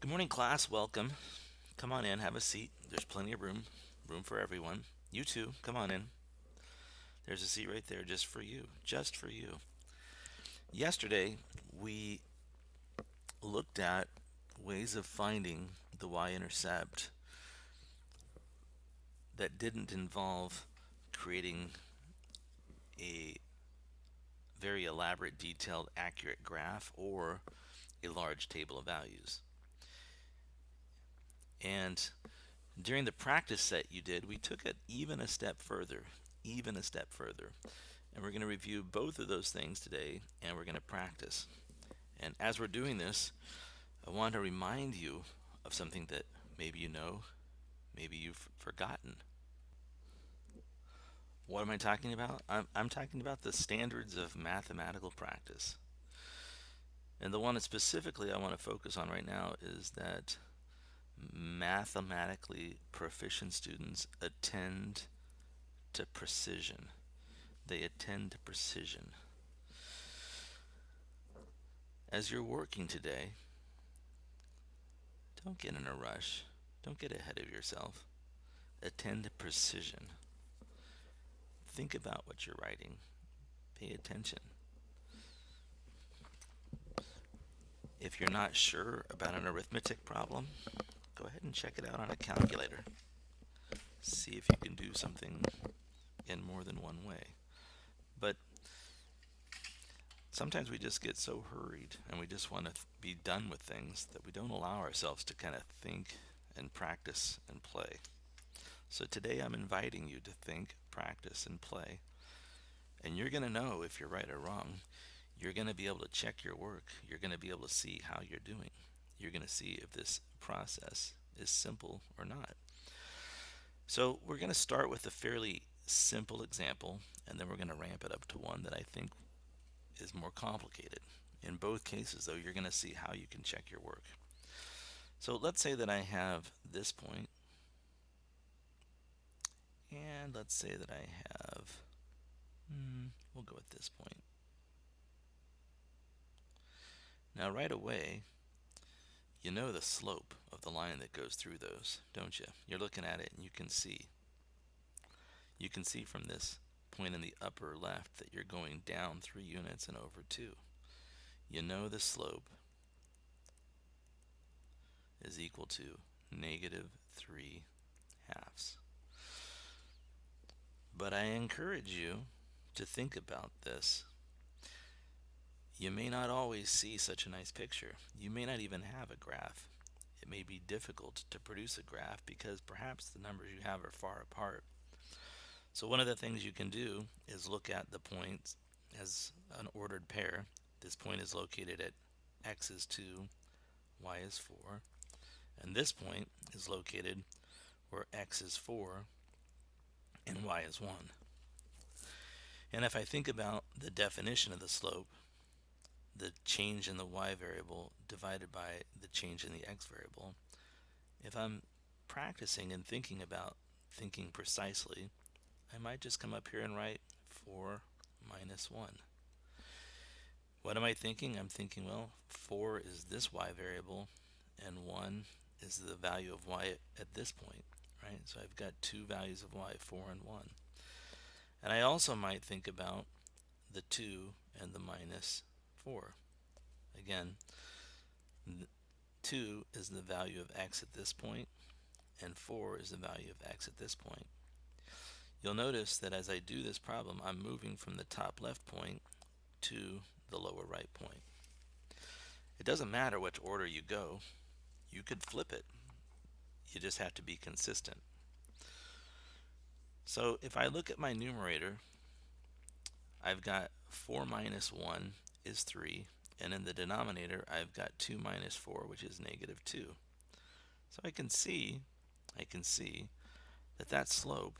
Good morning, class. Welcome. Come on in, have a seat. There's plenty of room for everyone. You too, come on in. There's a seat right there just for you, just for you. Yesterday, we looked at ways of finding the y-intercept that didn't involve creating a very elaborate, detailed, accurate graph or a large table of values. And during the practice set you did, we took it even a step further, even a step further. And we're going to review both of those things today, and we're going to practice. And as we're doing this, I want to remind you of something that maybe you know, maybe you've forgotten. What am I talking about? I'm talking about the standards of mathematical practice. And the one that specifically I want to focus on right now is that mathematically proficient students attend to precision. They attend to precision. As you're working today, don't get in a rush. Don't get ahead of yourself. Attend to precision. Think about what you're writing. Pay attention. If you're not sure about an arithmetic problem, go ahead and check it out on a calculator. See if you can do something in more than one way. But sometimes we just get so hurried and we just want to be done with things that we don't allow ourselves to kind of think and practice and play. So today I'm inviting you to think, practice, and play. And you're going to know if you're right or wrong. You're going to be able to check your work. You're going to be able to see how you're doing. You're going to see if this process is simple or not. So we're going to start with a fairly simple example, and then we're going to ramp it up to one that I think is more complicated. In both cases, though, you're going to see how you can check your work. So let's say that I have this point, and let's say that I have, we'll go with this point. Now right away, you know the slope of the line that goes through those, don't you? You're looking at it and you can see. You can see from this point in the upper left that you're going down 3 units and over 2. You know the slope is equal to negative 3 halves. But I encourage you to think about this. You may not always see such a nice picture. You may not even have a graph. It may be difficult to produce a graph because perhaps the numbers you have are far apart. So one of the things you can do is look at the points as an ordered pair. This point is located at x is 2, y is 4. And this point is located where x is 4 and y is 1. And if I think about the definition of the slope, the change in the y variable divided by the change in the x variable, if I'm practicing and thinking about thinking precisely, I might just come up here and write 4 minus 1. What am I thinking? I'm thinking, well, 4 is this y variable, and 1 is the value of y at this point, right? So I've got two values of y, 4 and 1. And I also might think about the 2 and the minus 4. Again, 2 is the value of x at this point, and 4 is the value of x at this point. You'll notice that as I do this problem, I'm moving from the top left point to the lower right point. It doesn't matter which order you go. You could flip it. You just have to be consistent. So if I look at my numerator, I've got 4 minus 1 is 3, and in the denominator I've got 2 minus 4, which is negative 2. So I can see that that slope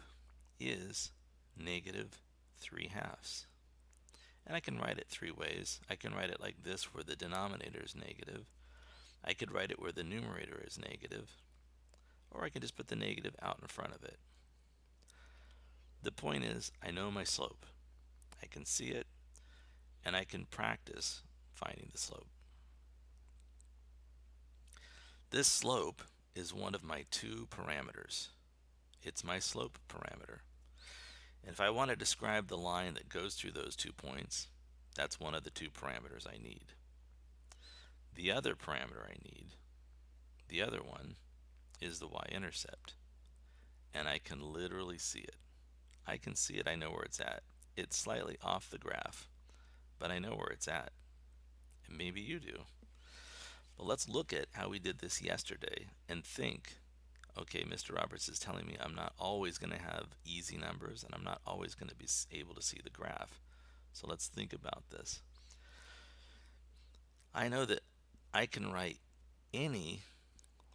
is negative 3 halves. And I can write it three ways. I can write it like this, where the denominator is negative. I could write it where the numerator is negative, or I can just put the negative out in front of it. The point is, I know my slope. I can see it, and I can practice finding the slope. This slope is one of my two parameters. It's my slope parameter. And if I want to describe the line that goes through those 2 points, that's one of the two parameters I need. The other parameter I need, the other one, is the y-intercept. And I can literally see it. I can see it, I know where it's at. It's slightly off the graph, but I know where it's at. And maybe you do. But let's look at how we did this yesterday and think, okay, Mr. Roberts is telling me I'm not always going to have easy numbers and I'm not always going to be able to see the graph. So let's think about this. I know that I can write any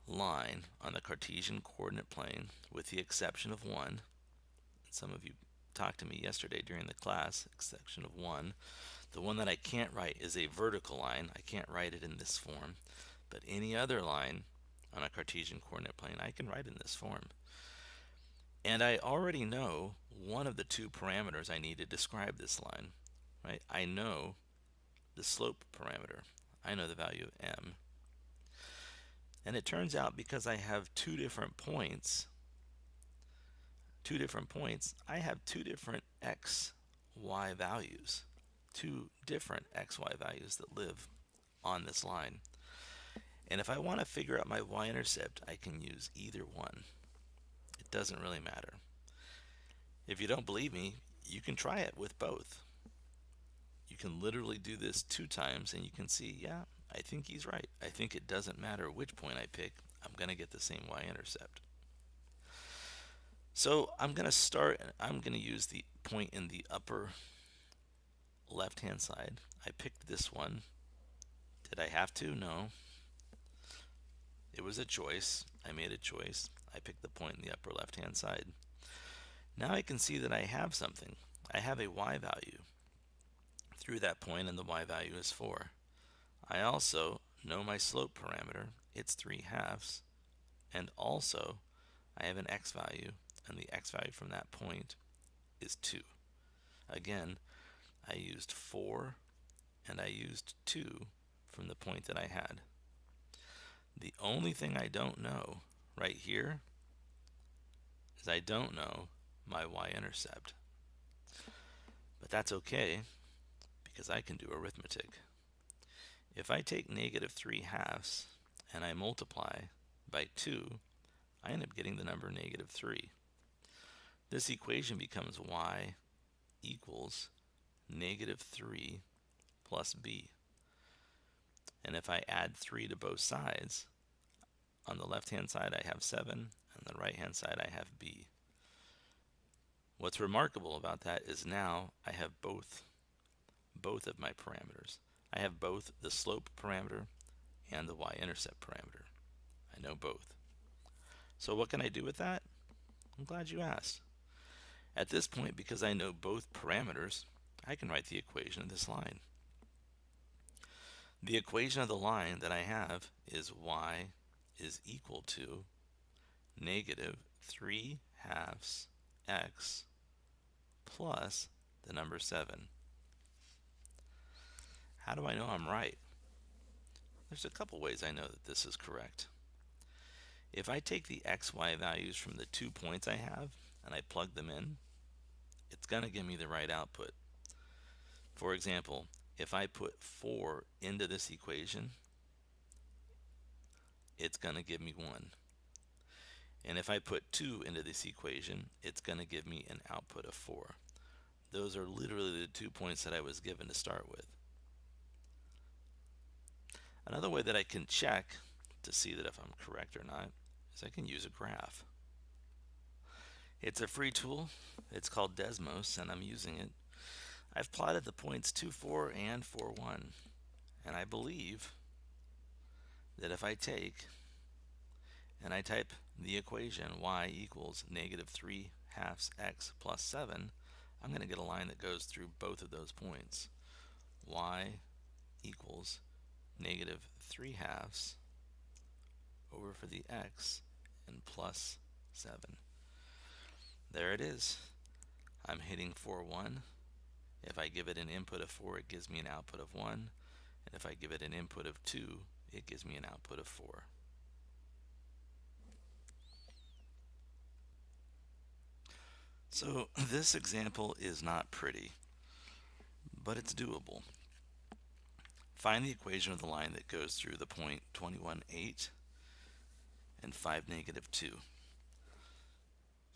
line on the Cartesian coordinate plane with the exception of one. Some of you talked to me yesterday during the class, exception of one. The one that I can't write is a vertical line. I can't write it in this form. But any other line on a Cartesian coordinate plane, I can write in this form. And I already know one of the two parameters I need to describe this line, right? I know the slope parameter. I know the value of m. And it turns out because I have two different points, I have two different x, y values, two different x, y values that live on this line. And if I want to figure out my y-intercept, I can use either one. It doesn't really matter. If you don't believe me, you can try it with both. You can literally do this 2 times and you can see, yeah, I think he's right. I think it doesn't matter which point I pick, I'm going to get the same y-intercept. So I'm going to use the point in the upper left-hand side. I picked this one. Did I have to? No. It was a choice. I made a choice. I picked the point in the upper left-hand side. Now I can see that I have something. I have a y value through that point, and the y value is 4. I also know my slope parameter. It's 3/2. And also, I have an x value, and the x value from that point is 2. Again, I used 4 and I used 2 from the point that I had. The only thing I don't know right here is I don't know my y-intercept. But that's okay because I can do arithmetic. If I take -3/2 and I multiply by 2, I end up getting the number -3. This equation becomes y equals -3 plus b. And if I add 3 to both sides, on the left-hand side I have 7, and the right-hand side I have b. What's remarkable about that is now I have both of my parameters. I have both the slope parameter and the y-intercept parameter. I know both. So what can I do with that? I'm glad you asked. At this point, because I know both parameters, I can write the equation of this line. The equation of the line that I have is y is equal to -3/2 x plus the number 7. How do I know I'm right? There's a couple ways I know that this is correct. If I take the x, y values from the 2 points I have and I plug them in, it's going to give me the right output. For example, if I put 4 into this equation, it's going to give me 1. And if I put 2 into this equation, it's going to give me an output of 4. Those are literally the 2 points that I was given to start with. Another way that I can check to see that if I'm correct or not is I can use a graph. It's a free tool. It's called Desmos, and I'm using it. I've plotted the points 2, 4, and 4, 1. And I believe that if I take and I type the equation y equals -3/2 x plus 7, I'm going to get a line that goes through both of those points. Y equals -3/2 over for the x and plus 7. There it is. I'm hitting 4, 1. If I give it an input of 4, it gives me an output of 1. And if I give it an input of 2, it gives me an output of 4. So this example is not pretty, but it's doable. Find the equation of the line that goes through the point 21, 8 and 5, negative 2.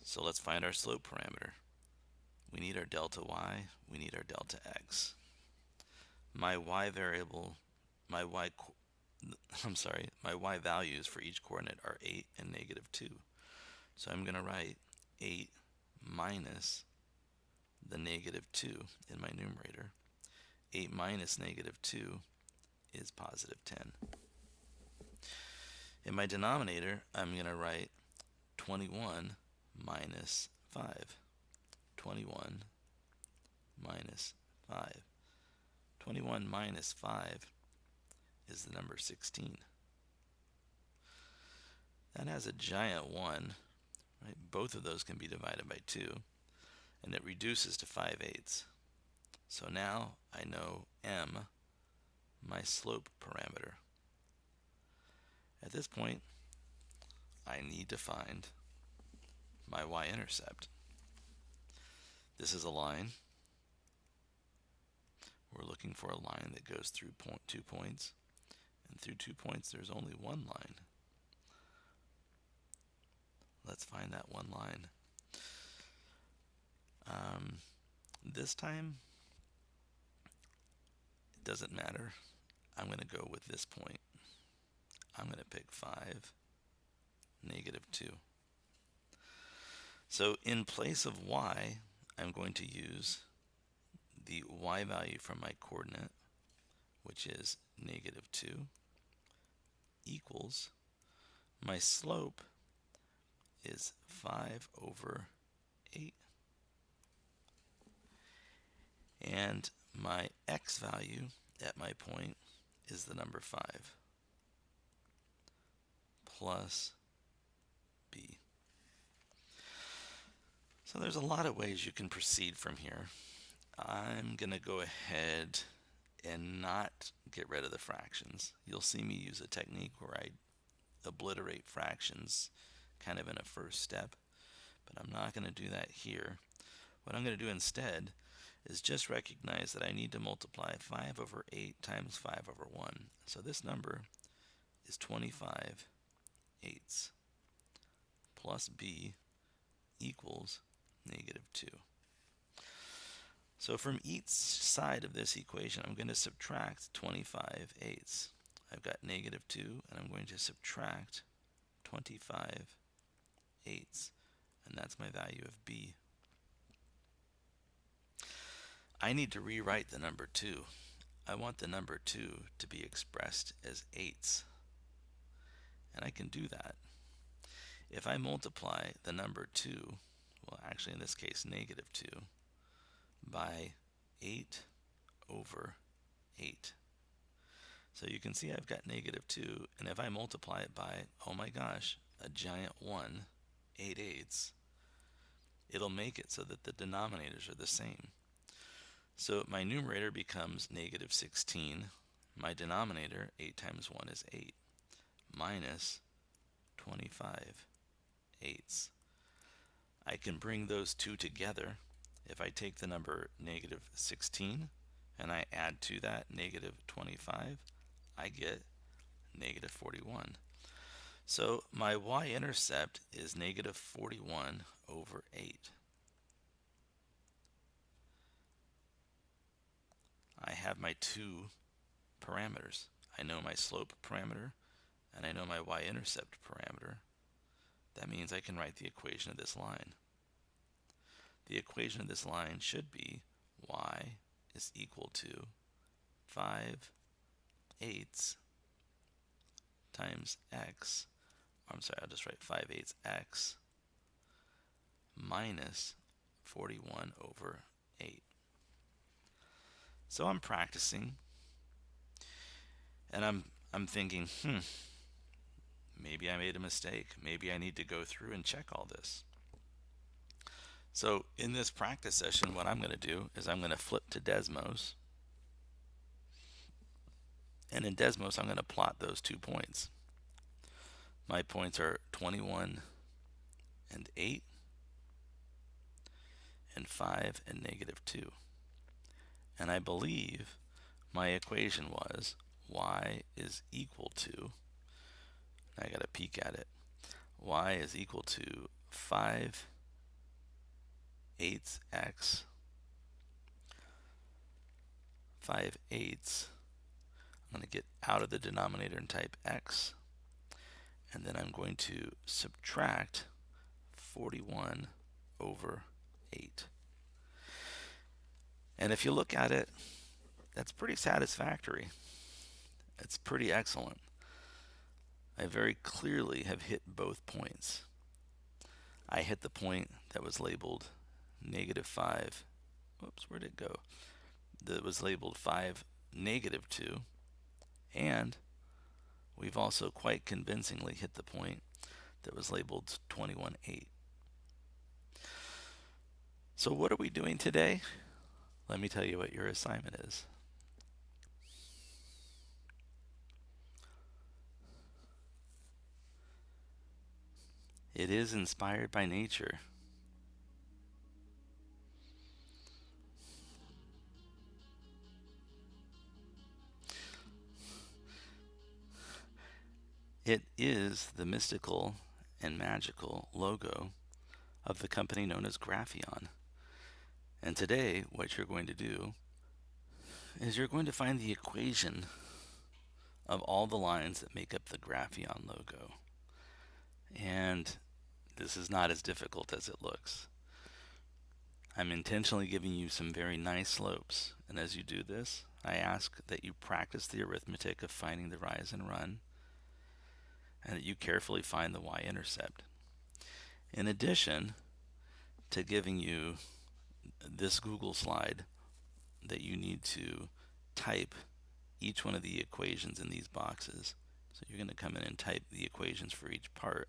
So let's find our slope parameter. We need our delta y, we need our delta x. My y variable, my y, my y values for each coordinate are 8 and negative 2. So I'm going to write 8 minus the negative 2 in my numerator. 8 minus negative 2 is positive 10. In my denominator, I'm going to write 21 minus 5. 21 minus 5. 21 minus 5 is the number 16. That has a giant 1, right? Both of those can be divided by 2, and it reduces to 5/8. So now I know m, my slope parameter. At this point, I need to find my y-intercept. This is a line. We're looking for a line that goes through 2 points, and through 2 points there's only one line. Let's find that one line. This time, it doesn't matter. I'm going to go with this point. I'm going to pick 5, negative 2. So in place of y, I'm going to use the y value from my coordinate, which is negative 2, equals my slope is 5/8, and my x value at my point is the number 5 plus b. So there's a lot of ways you can proceed from here. I'm going to go ahead and not get rid of the fractions. You'll see me use a technique where I obliterate fractions kind of in a first step, but I'm not going to do that here. What I'm going to do instead is just recognize that I need to multiply 5/8 times 5/1. So this number is 25/8 plus b equals negative 2. So from each side of this equation, I'm going to subtract 25/8. I've got negative 2, and I'm going to subtract 25/8, and that's my value of b. I need to rewrite the number 2. I want the number 2 to be expressed as 8ths, and I can do that. If I multiply the number 2, well, actually in this case negative 2, by 8/8. So you can see I've got negative 2, and if I multiply it by, oh my gosh, a giant 1, 8/8, it'll make it so that the denominators are the same. So my numerator becomes negative 16. My denominator, 8 times 1 is 8, minus 25/8. I can bring those two together. If I take the number negative 16 and I add to that negative 25, I get negative 41. So my y-intercept is negative 41/8. I have my two parameters. I know my slope parameter and I know my y-intercept parameter. That means I can write the equation of this line. The equation of this line should be y is equal to 5/8 times x. I'm sorry, I'll just write 5/8 x minus 41/8. So I'm practicing, and I'm thinking, maybe I made a mistake. Maybe I need to go through and check all this. So in this practice session, what I'm going to do is I'm going to flip to Desmos. And in Desmos, I'm going to plot those 2 points. My points are 21 and 8. and 5 and negative 2. And I believe my equation was y is equal to, I got to peek at it, y is equal to 5 eighths x 5 eighths. I'm going to get out of the denominator and type x, and then I'm going to subtract 41 over 8. And if you look at it, that's pretty satisfactory. It's pretty excellent. I very clearly have hit both points. I hit the point that was labeled negative 5. Whoops, where'd it go? That was labeled 5 negative 2. And we've also quite convincingly hit the point that was labeled 21 8. So what are we doing today? Let me tell you what your assignment is. It is inspired by nature. It is the mystical and magical logo of the company known as Grapheon. And today, what you're going to do is you're going to find the equation of all the lines that make up the Grapheon logo. And this is not as difficult as it looks. I'm intentionally giving you some very nice slopes, and as you do this, I ask that you practice the arithmetic of finding the rise and run, and that you carefully find the y-intercept. In addition to giving you this Google slide that you need to type each one of the equations in these boxes. So you're going to come in and type the equations for each part,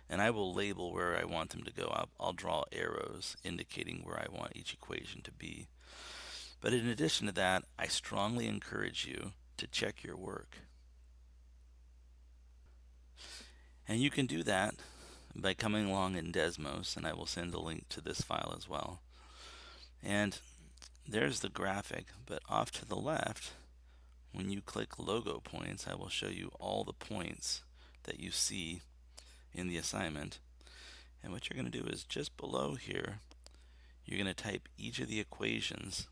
and I will label where I want them to go. I'll draw arrows indicating where I want each equation to be. But in addition to that, I strongly encourage you to check your work. And you can do that by coming along in Desmos, and I will send a link to this file as well. And there's the graphic, but off to the left, when you click logo points, I will show you all the points that you see in the assignment. And what you're going to do is just below here, you're going to type each of the equations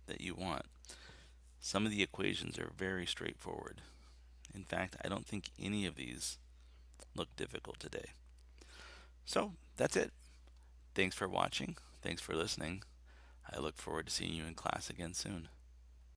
that you want. Some of the equations are very straightforward. In fact, I don't think any of these look difficult today. So that's it. Thanks for watching. Thanks for listening. I look forward to seeing you in class again soon.